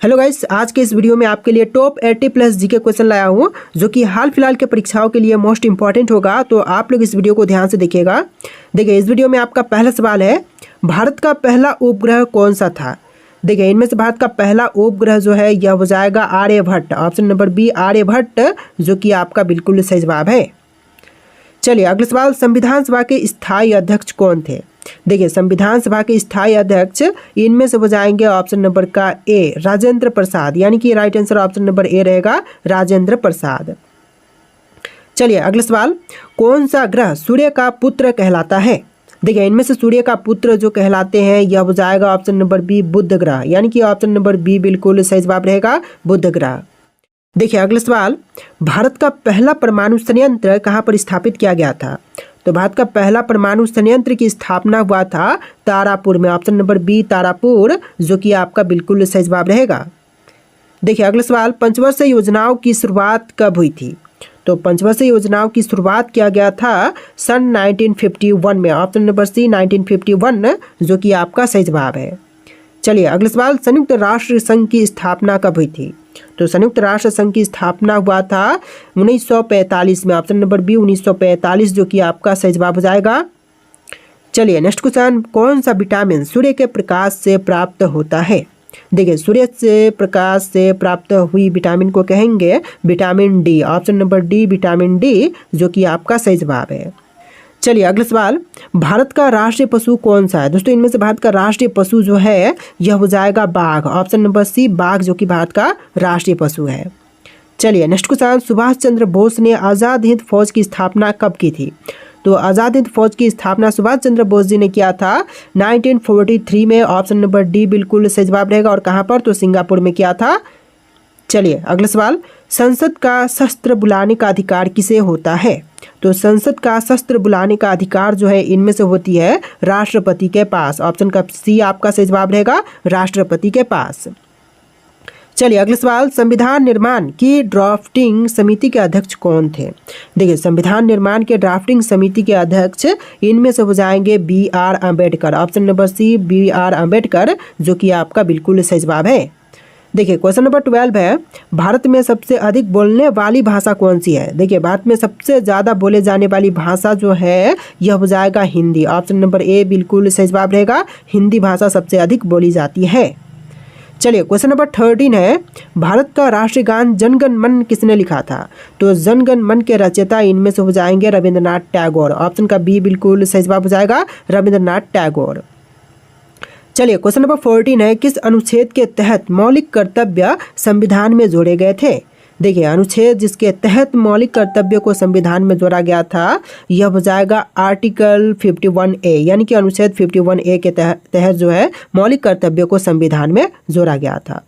Hello guys, आज के इस वीडियो में आपके लिए टॉप 80 प्लस जीके क्वेश्चन लाया हूँ जो कि हाल फिलहाल के परीक्षाओं के लिए मोस्ट इंपॉर्टेंट होगा। तो आप लोग इस वीडियो को ध्यान से देखिएगा। देखिए, इस वीडियो में आपका पहला सवाल है, भारत का पहला उपग्रह कौन सा था। देखिए, इनमें से भारत का पहला उपग्रह जो है यह हो जाएगा Aryabhata. Option number B Aryabhata, जो कि आपका बिल्कुल सही जवाब है। चलिए अगला सवाल, संविधान सभा के स्थायी अध्यक्ष कौन थे। देखिए, संविधान सभा के स्थायी अध्यक्ष इनमें से हो जाएंगे ऑप्शन नंबर का ए राजेंद्र प्रसाद, यानी कि right answer option number A रहेगा राजेंद्र प्रसाद। चलिए अगला सवाल, कौन सा ग्रह सूर्य का पुत्र कहलाता है। देखिए, इनमें से सूर्य का पुत्र जो कहलाते हैं यह हो जाएगा ऑप्शन नंबर बी बुध ग्रह, यानी कि ऑप्शन नंबर बी बिल्कुल सही जवाब रहेगा बुध ग्रह। देखिए अगला सवाल, भारत का पहला परमाणु संयंत्र कहाँ पर स्थापित किया गया था। तो भारत का पहला परमाणु संयंत्र की स्थापना हुआ था तारापुर में। ऑप्शन नंबर बी तारापुर, जो कि आपका बिल्कुल सही जवाब रहेगा। देखिए अगला सवाल, पंचवर्षीय योजनाओं की शुरुआत कब हुई थी। तो पंचवर्षीय योजनाओं की शुरुआत किया गया था सन 1951 में। ऑप्शन नंबर सी 1951, जो कि आपका सही जवाब है। चलिए अगला सवाल, संयुक्त राष्ट्र संघ की स्थापना कब हुई थी। तो संयुक्त राष्ट्र संघ की स्थापना हुआ था 1945 में। ऑप्शन नंबर बी 1945, जो कि आपका सही जवाब हो जाएगा। चलिए नेक्स्ट क्वेश्चन, कौन सा विटामिन सूर्य के प्रकाश से प्राप्त होता है। देखिए, सूर्य से प्रकाश से प्राप्त हुई विटामिन को कहेंगे vitamin D. Option number D vitamin D, जो कि आपका सही जवाब है। चलिए अगला सवाल, भारत का राष्ट्रीय पशु कौन सा है। दोस्तों, इनमें से भारत का राष्ट्रीय पशु जो है यह हो जाएगा बाघ। ऑप्शन नंबर सी बाघ, जो कि भारत का राष्ट्रीय पशु है। चलिए नेक्स्ट क्वेश्चन, सुभाष चंद्र बोस ने आज़ाद हिंद फौज की स्थापना कब की थी। तो आज़ाद हिंद फौज की स्थापना सुभाष चंद्र बोस जी ने किया था 1943 में। ऑप्शन नंबर डी बिल्कुल सही जवाब रहेगा। और कहाँ पर, तो सिंगापुर में किया था। चलिए अगला सवाल, संसद का शस्त्र बुलाने का अधिकार किसे होता है। तो संसद का शस्त्र बुलाने का अधिकार जो है इनमें से होती है राष्ट्रपति के पास। ऑप्शन का सी आपका सही जवाब रहेगा राष्ट्रपति के पास। चलिए अगला सवाल, संविधान निर्माण की ड्राफ्टिंग समिति के अध्यक्ष कौन थे। देखिए, संविधान निर्माण के ड्राफ्टिंग समिति के अध्यक्ष इनमें से हो जाएंगे B R Ambedkar. Option number C B R Ambedkar, जो कि आपका बिल्कुल सही जवाब है। देखिए क्वेश्चन नंबर 12 है, भारत में सबसे अधिक बोलने वाली भाषा कौन सी है। देखिए, भारत में सबसे ज़्यादा बोले जाने वाली भाषा जो है यह हो जाएगा हिंदी। ऑप्शन नंबर ए बिल्कुल सही जवाब रहेगा, हिंदी भाषा सबसे अधिक बोली जाती है। चलिए क्वेश्चन नंबर 13 है, भारत का राष्ट्रीय गान जनगण मन किसने लिखा था। तो जनगण मन के रचयिता इनमें से हो जाएंगे रविंद्रनाथ टैगोर। ऑप्शन का बी बिल्कुल सही जवाब हो जाएगा रविंद्रनाथ टैगोर। चलिए क्वेश्चन नंबर 14 है, किस अनुच्छेद के तहत मौलिक कर्तव्य संविधान में जोड़े गए थे। देखिए, अनुच्छेद जिसके तहत मौलिक कर्तव्यों को संविधान में जोड़ा गया था यह हो जाएगा आर्टिकल 51A, यानी कि अनुच्छेद 51A के तहत जो है मौलिक कर्तव्यों को संविधान में जोड़ा गया था।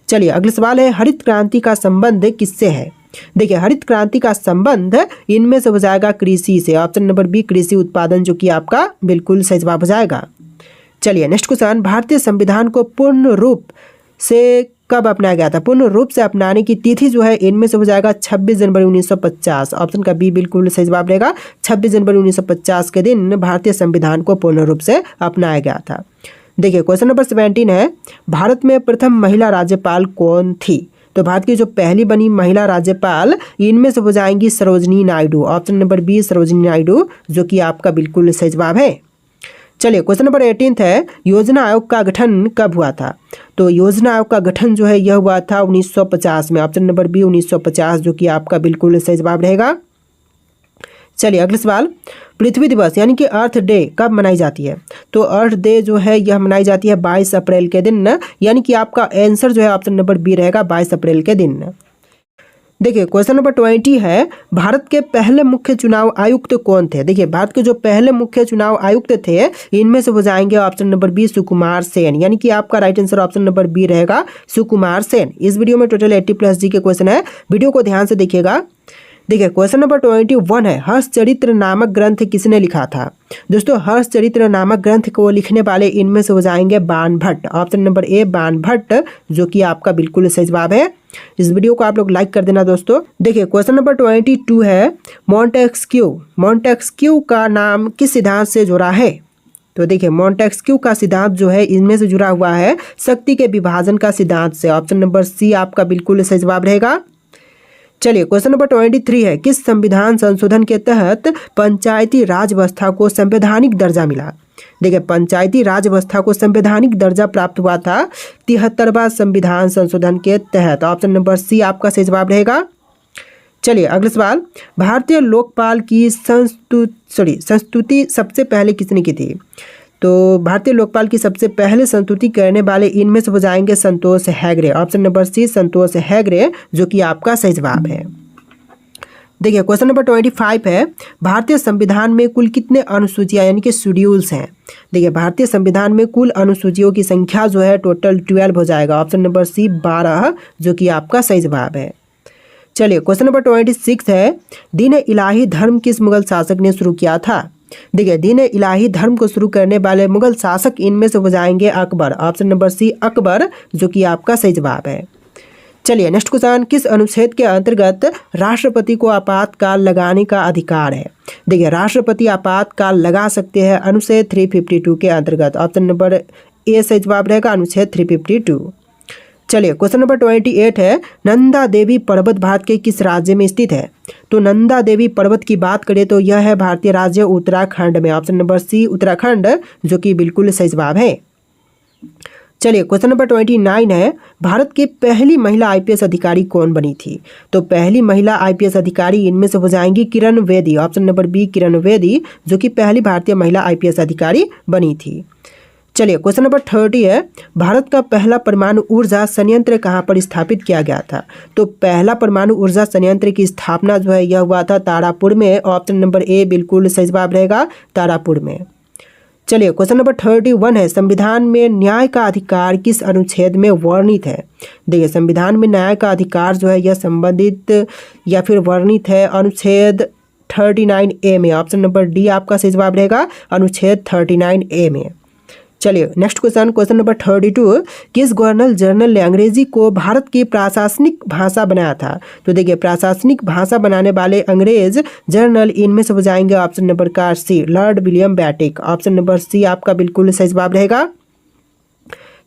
चलिए अगला सवाल है, हरित क्रांति का संबंध किससे है। देखिए, हरित क्रांति का संबंध इनमें से हो जाएगा कृषि से। ऑप्शन नंबर बी कृषि उत्पादन, जो कि आपका बिल्कुल सही जवाब हो जाएगा। चलिए नेक्स्ट क्वेश्चन, भारतीय संविधान को पूर्ण रूप से कब अपनाया गया था। पूर्ण रूप से अपनाने की तिथि जो है इनमें से हो जाएगा 26 जनवरी 1950। ऑप्शन का बी बिल्कुल सही जवाब रहेगा, 26 जनवरी 1950 के दिन भारतीय संविधान को पूर्ण रूप से अपनाया गया था। देखिए क्वेश्चन नंबर 17 है, भारत में प्रथम महिला राज्यपाल कौन थी। तो भारत की जो पहली बनी महिला राज्यपाल इनमें से हो जाएंगी Sarojini Naidu. Option number B Sarojini Naidu, जो कि आपका बिल्कुल सही जवाब है। चलिए क्वेश्चन नंबर 18 है, योजना आयोग का गठन कब हुआ था। तो योजना आयोग का गठन जो है यह हुआ था 1950 में। ऑप्शन नंबर बी 1950, जो कि आपका बिल्कुल सही जवाब रहेगा। चलिए अगला सवाल, पृथ्वी दिवस यानी कि अर्थ डे कब मनाई जाती है। तो अर्थ डे जो है यह मनाई जाती है 22 अप्रैल के दिन, यानी कि आपका आंसर जो है ऑप्शन नंबर बी रहेगा 22 अप्रैल के दिन। देखिए क्वेश्चन नंबर 20 है, भारत के पहले मुख्य चुनाव आयुक्त कौन थे। देखिए, भारत के जो पहले मुख्य चुनाव आयुक्त थे इनमें से हो जाएंगे option number B Sukumar Sen, यानी कि आपका right answer option number B रहेगा सुकुमार सेन। इस वीडियो में टोटल 80 प्लस जी के क्वेश्चन है, वीडियो को ध्यान से देखिएगा। देखिए क्वेश्चन नंबर 21 है, हर्षचरित्र नामक ग्रंथ किसने लिखा था। दोस्तों, हर्षचरित्र नामक ग्रंथ को लिखने वाले इनमें से हो जाएंगे बाण भट्ट। ऑप्शन नंबर ए बाण भट्ट, जो कि आपका बिल्कुल सही जवाब है। इस वीडियो को आप लोग लाइक कर देना दोस्तों। देखिए क्वेश्चन नंबर 22 है, मॉन्टेस्क्यू का नाम किस सिद्धांत से जुड़ा है। तो देखिए मॉन्टेस्क्यू का सिद्धांत जो है इनमें से जुड़ा हुआ है शक्ति के विभाजन का सिद्धांत से। ऑप्शन नंबर सी आपका बिल्कुल सही जवाब रहेगा। चलिए क्वेश्चन नंबर 23 है, किस संविधान संशोधन के तहत पंचायती राज व्यवस्था को संवैधानिक दर्जा मिला? देखिए पंचायती राज व्यवस्था को संवैधानिक दर्जा प्राप्त हुआ था 73वां संविधान संशोधन के तहत। ऑप्शन नंबर सी आपका सही जवाब रहेगा। चलिए अगला सवाल, भारतीय लोकपाल की संस्तुति सबसे पहले किसने की थी? तो भारतीय लोकपाल की सबसे पहले संस्तुति करने वाले इनमें से हो जाएंगे संतोष हेगड़े। ऑप्शन नंबर सी संतोष हेगड़े जो कि आपका सही जवाब है। देखिए क्वेश्चन नंबर 25 है, भारतीय संविधान में कुल कितने अनुसूचियां यानी कि शेड्यूल्स हैं? देखिए भारतीय संविधान में कुल अनुसूचियों की संख्या जो है टोटल 12 हो जाएगा। ऑप्शन नंबर सी 12 जो कि आपका सही जवाब है। चलिए क्वेश्चन नंबर 26 है, दीन इलाही धर्म किस मुगल शासक ने शुरू किया था? देखिए दीन इलाही धर्म को शुरू करने वाले मुगल शासक इनमें से हो जाएंगे Akbar. Option number C Akbar जो कि आपका सही जवाब है। चलिए नेक्स्ट क्वेश्चन, किस अनुच्छेद के अंतर्गत राष्ट्रपति को आपातकाल लगाने का अधिकार है? देखिए राष्ट्रपति आपातकाल लगा सकते हैं अनुच्छेद 352 के अंतर्गत। ऑप्शन नंबर ए सही जवाब रहेगा, अनुच्छेद 352। चलिए क्वेश्चन नंबर 28 है, नंदा देवी पर्वत भारत के किस राज्य में स्थित है? तो नंदा देवी पर्वत की बात करें तो यह है भारतीय राज्य उत्तराखंड में। ऑप्शन नंबर सी उत्तराखंड जो कि बिल्कुल सही जवाब है। चलिए क्वेश्चन नंबर 29 है, भारत की पहली महिला आईपीएस अधिकारी कौन बनी थी? तो पहली महिला आईपीएस अधिकारी इनमें से हो जाएंगी Kiran Bedi. Option number B Kiran Bedi जो कि पहली भारतीय महिला आईपीएस अधिकारी बनी थी। चलिए क्वेश्चन नंबर 30 है, भारत का पहला परमाणु ऊर्जा संयंत्र कहाँ पर स्थापित किया गया था? तो पहला परमाणु ऊर्जा संयंत्र की स्थापना जो है यह हुआ था तारापुर में। ऑप्शन नंबर ए बिल्कुल सही जवाब रहेगा, तारापुर में। चलिए क्वेश्चन नंबर 31 है, संविधान में न्याय का अधिकार किस अनुच्छेद में वर्णित है? देखिए संविधान में न्याय का अधिकार जो है यह संबंधित या फिर वर्णित है अनुच्छेद 39A में। ऑप्शन नंबर डी आपका सही जवाब रहेगा, अनुच्छेद 39A में। चलिए नेक्स्ट क्वेश्चन, क्वेश्चन नंबर 32, किस गवर्नर जनरल ने अंग्रेजी को भारत की प्रशासनिक भाषा बनाया था? तो देखिए प्रशासनिक भाषा बनाने वाले अंग्रेज जनरल इनमें से हो जाएंगे ऑप्शन नंबर का C Lord William Bentinck. Option number C आपका बिल्कुल सही जवाब रहेगा।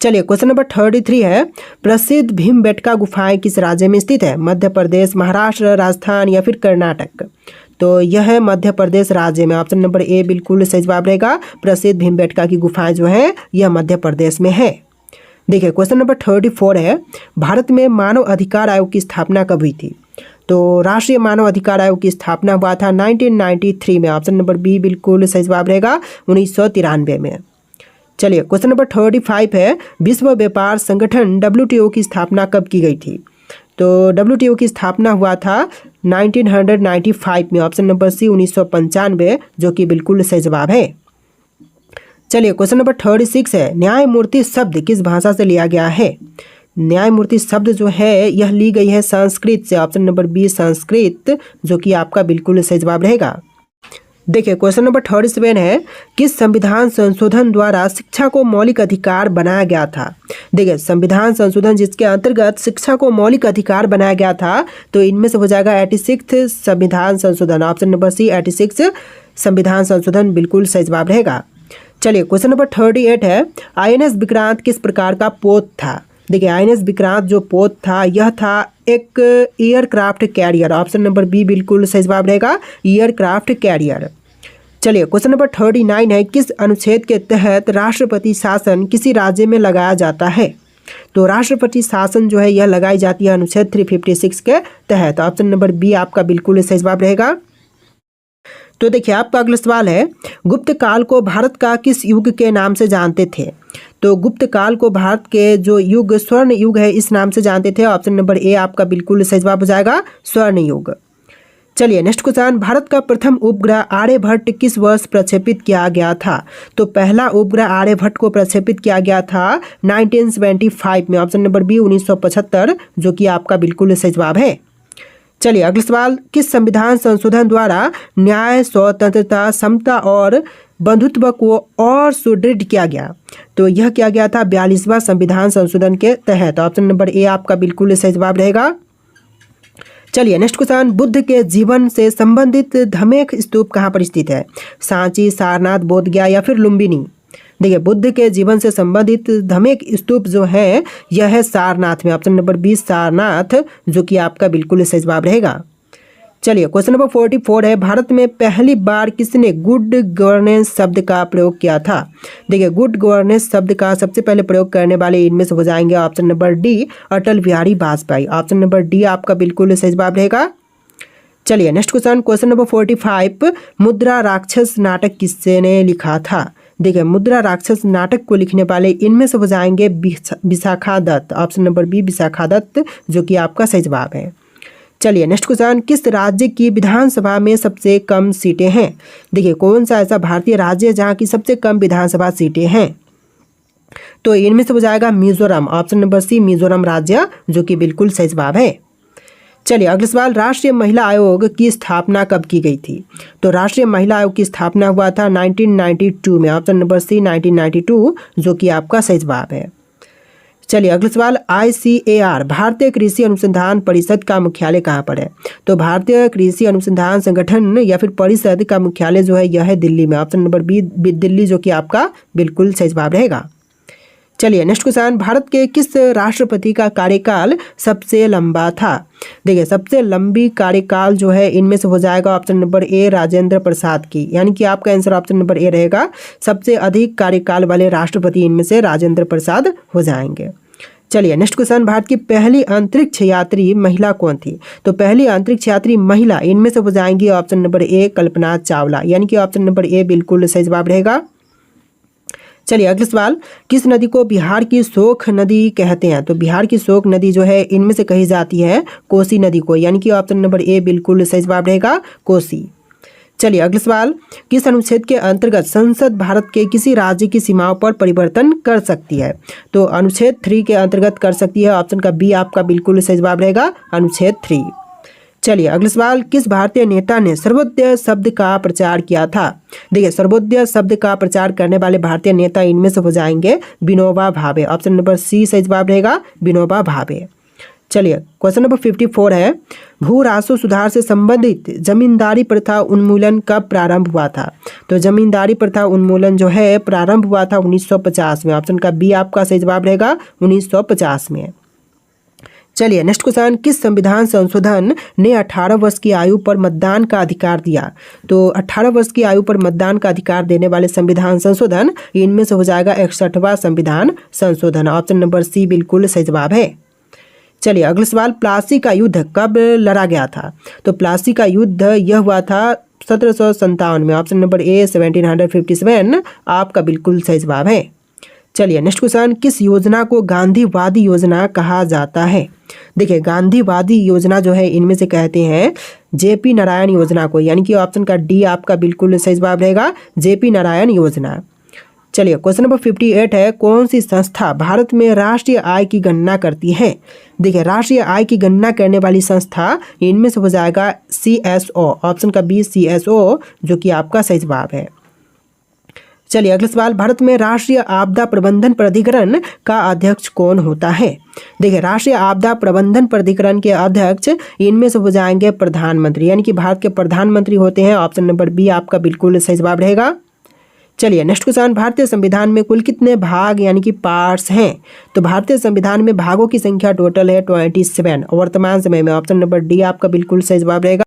चलिए क्वेश्चन नंबर 33 है, प्रसिद्ध भीमबेटका गुफाएं किस राज्य में स्थित है? मध्य प्रदेश, महाराष्ट्र, राजस्थान या फिर कर्नाटक? तो यह है मध्य प्रदेश राज्य में। ऑप्शन नंबर ए बिल्कुल सही जवाब रहेगा, प्रसिद्ध भीमबेटका की गुफाएं जो है यह मध्य प्रदेश में है। देखिए क्वेश्चन नंबर 34 है, भारत में मानव अधिकार आयोग की स्थापना कब हुई थी? तो राष्ट्रीय मानव अधिकार आयोग की स्थापना हुआ था 1993 में। ऑप्शन नंबर बी बिल्कुल सही जवाब रहेगा, 1993 में। चलिए क्वेश्चन नंबर 35 है, विश्व व्यापार संगठन WTO की स्थापना कब की गई थी? तो WTO की स्थापना हुआ था 1995 में। ऑप्शन नंबर सी 1995 जो कि बिल्कुल सही जवाब है। चलिए क्वेश्चन नंबर 36 है, न्यायमूर्ति शब्द किस भाषा से लिया गया है? न्यायमूर्ति शब्द जो है यह ली गई है संस्कृत से। ऑप्शन नंबर बी संस्कृत जो कि आपका बिल्कुल सही जवाब रहेगा। देखिए क्वेश्चन नंबर 37 है, किस संविधान संशोधन द्वारा शिक्षा को मौलिक अधिकार बनाया गया था? देखिए संविधान संशोधन जिसके अंतर्गत शिक्षा को मौलिक अधिकार बनाया गया था तो इनमें से हो जाएगा 86 संविधान संशोधन। ऑप्शन नंबर सी 86 संविधान संशोधन बिल्कुल सही जवाब रहेगा। चलिए क्वेश्चन नंबर 38 है, INS विक्रांत किस प्रकार का पोत था? देखिए INS विक्रांत जो पोत था यह था एक aircraft carrier. Option number B बिल्कुल सही जवाब रहेगा, एयरक्राफ्ट कैरियर। चलिए क्वेश्चन नंबर 39 है, किस अनुच्छेद के तहत राष्ट्रपति शासन किसी राज्य में लगाया जाता है? तो राष्ट्रपति शासन जो है यह लगाई जाती है अनुच्छेद 356 के तहत। ऑप्शन नंबर बी आपका बिल्कुल सही जवाब रहेगा। तो देखिए आपका अगला सवाल है, गुप्त काल को भारत का किस युग के नाम से जानते थे? तो गुप्त काल को भारत के जो युग स्वर्ण युग है इस नाम से जानते थे। ऑप्शन नंबर ए आपका बिल्कुल सही जवाब हो जाएगा, स्वर्ण युग। चलिए नेक्स्ट क्वेश्चन, भारत का प्रथम उपग्रह आर्यभट्ट किस वर्ष प्रक्षेपित किया गया था? तो पहला उपग्रह आर्यभट्ट को प्रक्षेपित किया गया था 1975 में। ऑप्शन नंबर बी 1975 जो कि आपका बिल्कुल सही जवाब है। चलिए अगला सवाल, किस संविधान संशोधन द्वारा न्याय, स्वतंत्रता, समता और बंधुत्व को और सुदृढ़ किया गया? तो यह किया गया था 42वां संविधान संशोधन के तहत। ऑप्शन नंबर ए आपका बिल्कुल सही जवाब रहेगा। चलिए नेक्स्ट क्वेश्चन, बुद्ध के जीवन से संबंधित धमेक स्तूप कहाँ पर स्थित है? सांची, सारनाथ, बोधगया या फिर लुम्बिनी? देखिए बुद्ध के जीवन से संबंधित धमेक स्तूप जो है यह है सारनाथ में, ऑप्शन नंबर 20 सारनाथ, जो कि आपका बिल्कुल सही जवाब रहेगा। चलिए क्वेश्चन नंबर 44 है, भारत में पहली बार किसने गुड गवर्नेंस शब्द का प्रयोग किया था? देखिए गुड गवर्नेंस शब्द का सबसे पहले प्रयोग करने वाले इनमें से हो जाएंगे option number D Atal Bihari Vajpayee, option number D आपका बिल्कुल सही जवाब रहेगा। चलिए नेक्स्ट क्वेश्चन, क्वेश्चन नंबर 45, मुद्रा राक्षस नाटक किसने लिखा था? देखिए मुद्रा राक्षस नाटक को लिखने वाले इनमें से हो जाएंगे Vishakha Datta, option number B Vishakha Datta, जो कि आपका सही जवाब है। चलिए नेक्स्ट क्वेश्चन, किस राज्य की विधानसभा में सबसे कम सीटें हैं? देखिए कौन सा ऐसा भारतीय राज्य है जहाँ की सबसे कम विधानसभा सीटें हैं? तो इनमें से हो जाएगा Mizoram, option number C Mizoram राज्य, जो कि बिल्कुल सही जवाब है। चलिए अगला सवाल, राष्ट्रीय महिला आयोग की स्थापना कब की गई थी? तो राष्ट्रीय महिला आयोग की स्थापना हुआ था 1992 में, ऑप्शन नंबर सी 1992, जो कि आपका सही जवाब है। चलिए अगला सवाल, ICAR भारतीय कृषि अनुसंधान परिषद का मुख्यालय कहाँ पर है? तो भारतीय कृषि अनुसंधान संगठन या फिर परिषद का मुख्यालय जो है यह है दिल्ली में, ऑप्शन नंबर बी दिल्ली, जो कि आपका बिल्कुल सही जवाब रहेगा। चलिए नेक्स्ट क्वेश्चन, भारत के किस राष्ट्रपति का कार्यकाल सबसे लंबा था? देखिए सबसे लंबी कार्यकाल जो है इनमें से हो जाएगा option number A Rajendra Prasad की, यानी कि आपका आंसर ऑप्शन नंबर ए रहेगा। सबसे अधिक कार्यकाल वाले राष्ट्रपति इनमें से राजेंद्र प्रसाद हो जाएंगे। चलिए नेक्स्ट क्वेश्चन, भारत की पहली अंतरिक्ष यात्री महिला कौन थी? तो पहली अंतरिक्ष यात्री महिला इनमें से हो जाएंगी option number A Kalpana Chawla, यानी कि ऑप्शन नंबर ए बिल्कुल सही जवाब रहेगा। चलिए अगला सवाल, किस नदी को बिहार की शोक नदी कहते हैं? तो बिहार की शोक नदी जो है इनमें से कही जाती है कोसी नदी को, यानी कि ऑप्शन नंबर ए बिल्कुल सही जवाब रहेगा कोसी। चलिए अगला सवाल, किस अनुच्छेद के अंतर्गत संसद भारत के किसी राज्य की सीमाओं पर परिवर्तन कर सकती है? तो अनुच्छेद 3 के अंतर्गत कर सकती है, ऑप्शन का बी आपका बिल्कुल सही जवाब रहेगा अनुच्छेद 3। चलिए अगला सवाल, किस भारतीय नेता ने सर्वोदय शब्द का प्रचार किया था? देखिए सर्वोदय शब्द का प्रचार करने वाले भारतीय नेता इनमें से हो जाएंगे विनोबा भावे, ऑप्शन नंबर सी सही जवाब रहेगा विनोबा भावे। चलिए क्वेश्चन नंबर 54 है, भू राजस्व सुधार से संबंधित जमींदारी प्रथा उन्मूलन कब प्रारंभ हुआ था? तो जमींदारी प्रथा उन्मूलन जो है प्रारंभ हुआ था 1950 में, ऑप्शन का बी आपका सही जवाब रहेगा 1950 में। चलिए नेक्स्ट क्वेश्चन, किस संविधान संशोधन ने 18 वर्ष की आयु पर मतदान का अधिकार दिया? तो 18 वर्ष की आयु पर मतदान का अधिकार देने वाले संविधान संशोधन इनमें से हो जाएगा 61वां संविधान संशोधन, ऑप्शन नंबर सी बिल्कुल सही जवाब है। चलिए अगला सवाल, प्लासी का युद्ध कब लड़ा गया था? तो प्लासी का युद्ध यह हुआ था 1757 में, ऑप्शन नंबर ए 1757 आपका बिल्कुल सही जवाब है। चलिए नेक्स्ट क्वेश्चन, किस योजना को गांधीवादी योजना कहा जाता है? देखिए गांधीवादी योजना जो है इनमें से कहते हैं JP नारायण योजना को, यानी कि ऑप्शन का डी आपका बिल्कुल सही जवाब रहेगा JP नारायण योजना। चलिए क्वेश्चन नंबर 58 है, कौन सी संस्था भारत में राष्ट्रीय आय की गणना करती है? देखिए राष्ट्रीय आय की गणना करने वाली संस्था इनमें से हो जाएगा CSO, ऑप्शन का बी CSO, जो कि आपका सही जवाब है। चलिए अगला सवाल, भारत में राष्ट्रीय आपदा प्रबंधन प्राधिकरण का अध्यक्ष कौन होता है? देखिए राष्ट्रीय आपदा प्रबंधन प्राधिकरण के अध्यक्ष इनमें से हो जाएंगे प्रधानमंत्री, यानी कि भारत के प्रधानमंत्री होते हैं, ऑप्शन नंबर बी आपका बिल्कुल सही जवाब रहेगा। चलिए नेक्स्ट क्वेश्चन, भारतीय संविधान में कुल कितने भाग यानी कि पार्ट्स हैं? तो भारतीय संविधान में भागों की संख्या टोटल है 27 वर्तमान समय में, ऑप्शन नंबर डी आपका बिल्कुल सही जवाब रहेगा।